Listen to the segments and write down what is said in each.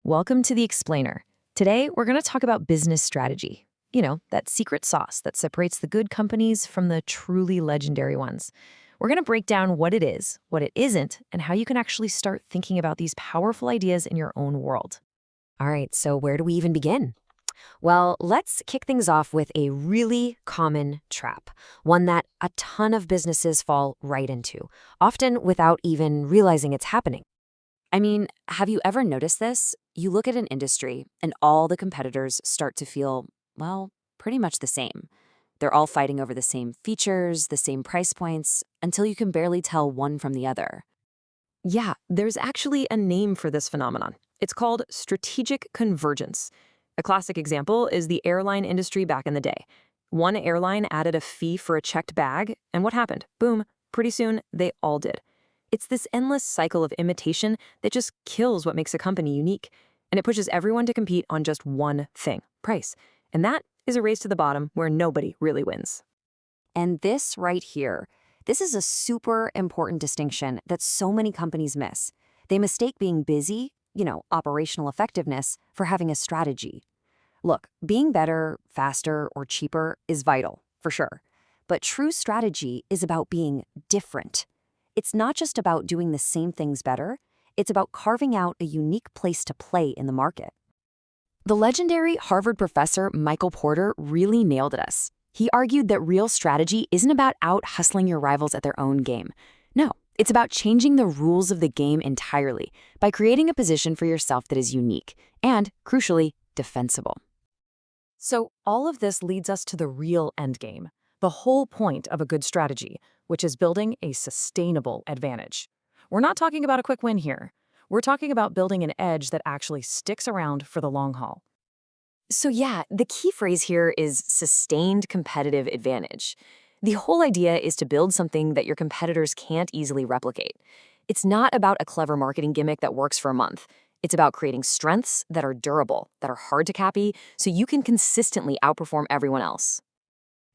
Welcome to The Explainer. Today, we're going to talk about business strategy. You know, that secret sauce that separates the good companies from the truly legendary ones. We're going to break down what it is, what it isn't, and how you can actually start thinking about these powerful ideas in your own world. All right, so where do we even begin? Well, let's kick things off with a really common trap, one that a ton of businesses fall right into, often without even realizing it's happening. I mean, have you ever noticed this? You look at an industry and all the competitors start to feel, well, pretty much the same. They're all fighting over the same features, the same price points, until you can barely tell one from the other. Yeah, there's actually a name for this phenomenon. It's called strategic convergence. A classic example is the airline industry back in the day. One airline added a fee for a checked bag, and what happened? Boom, pretty soon they all did. It's this endless cycle of imitation that just kills what makes a company unique, and it pushes everyone to compete on just one thing, price. And that is a race to the bottom where nobody really wins. And this right here, this is a super important distinction that so many companies miss. They mistake being busy, operational effectiveness, for having a strategy. Look, being better, faster, or cheaper is vital, for sure. But true strategy is about being different. It's not just about doing the same things better, it's about carving out a unique place to play in the market. The legendary Harvard professor Michael Porter really nailed us. He argued that real strategy isn't about out-hustling your rivals at their own game. No, it's about changing the rules of the game entirely by creating a position for yourself that is unique and, crucially, defensible. So all of this leads us to the real endgame, the whole point of a good strategy, which is building a sustainable advantage. We're not talking about a quick win here. We're talking about building an edge that actually sticks around for the long haul. So yeah, the key phrase here is sustained competitive advantage. The whole idea is to build something that your competitors can't easily replicate. It's not about a clever marketing gimmick that works for a month. It's about creating strengths that are durable, that are hard to copy, so you can consistently outperform everyone else.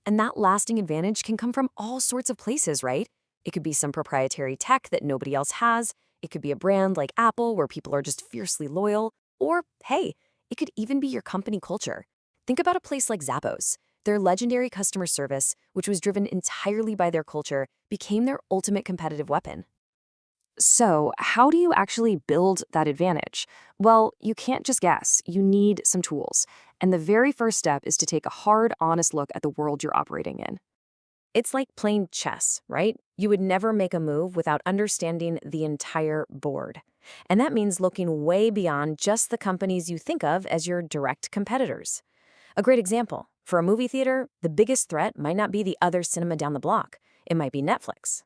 And that lasting advantage can come from all sorts of places, right? It could be some proprietary tech that nobody else has. It could be a brand like Apple where people are just fiercely loyal. Or, hey, it could even be your company culture. Think about a place like Zappos. Their legendary customer service, which was driven entirely by their culture, became their ultimate competitive weapon. So, how do you actually build that advantage? Well, you can't just guess. You need some tools. And the very first step is to take a hard, honest look at the world you're operating in. It's like playing chess, right? You would never make a move without understanding the entire board. And that means looking way beyond just the companies you think of as your direct competitors. A great example, for a movie theater, the biggest threat might not be the other cinema down the block. It might be Netflix.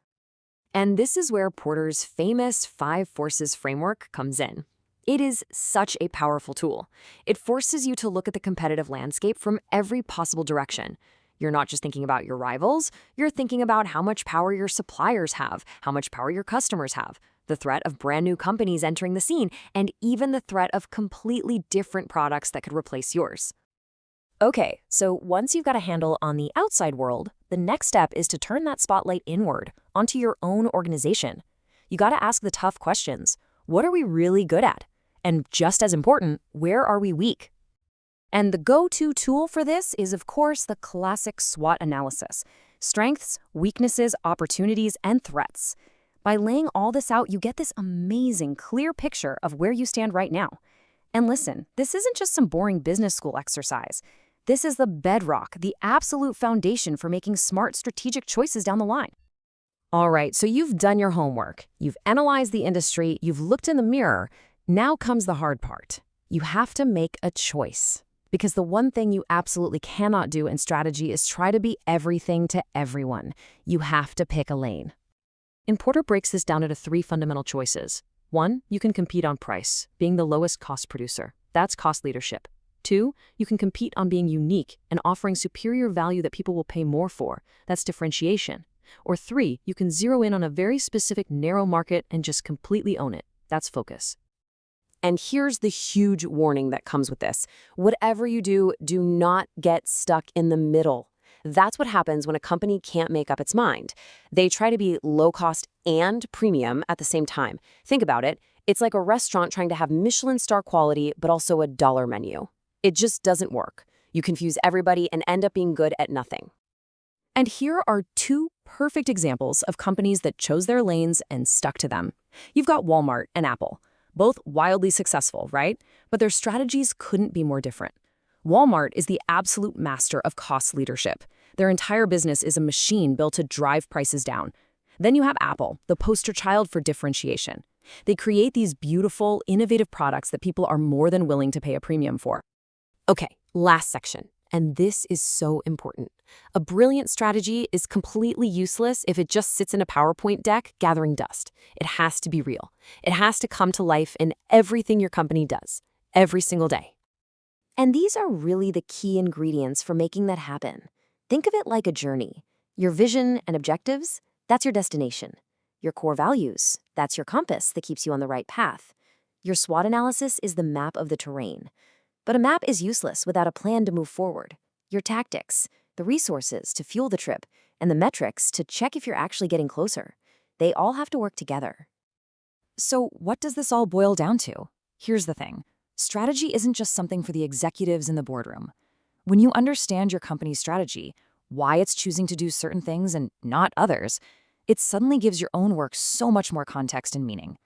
And this is where Porter's famous Five Forces framework comes in. It is such a powerful tool. It forces you to look at the competitive landscape from every possible direction. You're not just thinking about your rivals, you're thinking about how much power your suppliers have, how much power your customers have, the threat of brand new companies entering the scene, and even the threat of completely different products that could replace yours. Okay, so once you've got a handle on the outside world, the next step is to turn that spotlight inward, onto your own organization. You got to ask the tough questions. What are we really good at? And just as important, where are we weak? And the go-to tool for this is, of course, the classic SWOT analysis. Strengths, weaknesses, opportunities, and threats. By laying all this out, you get this amazing, clear picture of where you stand right now. And listen, this isn't just some boring business school exercise. This is the bedrock, the absolute foundation for making smart strategic choices down the line. All right, so you've done your homework. You've analyzed the industry. You've looked in the mirror. Now comes the hard part. You have to make a choice. Because the one thing you absolutely cannot do in strategy is try to be everything to everyone. You have to pick a lane. And Porter breaks this down into three fundamental choices. 1, you can compete on price, being the lowest cost producer. That's cost leadership. 2, you can compete on being unique and offering superior value that people will pay more for. That's differentiation. Or 3, you can zero in on a very specific narrow market and just completely own it. That's focus. And here's the huge warning that comes with this. Whatever you do, do not get stuck in the middle. That's what happens when a company can't make up its mind. They try to be low cost and premium at the same time. Think about it. It's like a restaurant trying to have Michelin star quality, but also a dollar menu. It just doesn't work. You confuse everybody and end up being good at nothing. And here are two perfect examples of companies that chose their lanes and stuck to them. You've got Walmart and Apple, both wildly successful, right? But their strategies couldn't be more different. Walmart is the absolute master of cost leadership. Their entire business is a machine built to drive prices down. Then you have Apple, the poster child for differentiation. They create these beautiful, innovative products that people are more than willing to pay a premium for. Okay, last section. And this is so important. A brilliant strategy is completely useless if it just sits in a PowerPoint deck gathering dust. It has to be real. It has to come to life in everything your company does, every single day. And these are really the key ingredients for making that happen. Think of it like a journey. Your vision and objectives, that's your destination. Your core values, that's your compass that keeps you on the right path. Your SWOT analysis is the map of the terrain. But a map is useless without a plan to move forward. Your tactics, the resources to fuel the trip, and the metrics to check if you're actually getting closer, they all have to work together. So what does this all boil down to? Here's the thing. Strategy isn't just something for the executives in the boardroom. When you understand your company's strategy, why it's choosing to do certain things and not others, it suddenly gives your own work so much more context and meaning.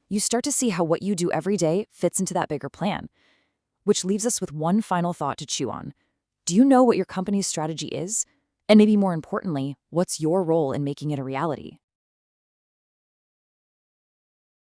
You start to see how what you do every day fits into that bigger plan. Which leaves us with one final thought to chew on. Do you know what your company's strategy is? And maybe more importantly, what's your role in making it a reality?